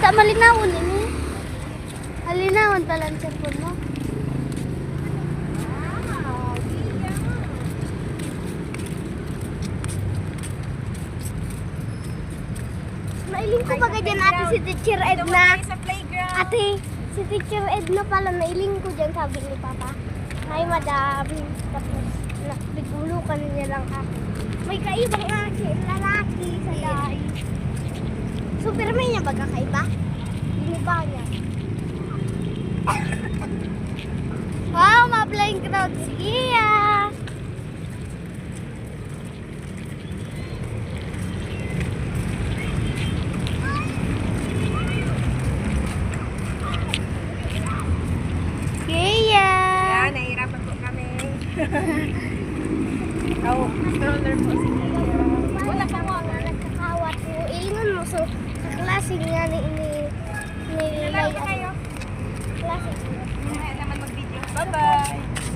Kita malinawon ini. Malinawon pala ang cellphone mo. Nailing ko pa dyan ate si Teacher Edna. Sa playground. Ate, si Teacher Edna pala nailing ko dyan sabi ni Papa. Hi madam. Tapos bigulukan niya lang ako. May kaibang lalaki sa dahil. Superman niya ba kakaiba? Hindi ba niya? Wow, ma-flying crowd siya. Kaya. Yan, nahihirapan po kami. Oh, stroller po si Kaya. Wala pa mo, nagkakawat mo. Ilingon mo. So, sa klase niya ni Kailan Lay. kayo? Klase. Kaya naman mag-video. Bye-bye.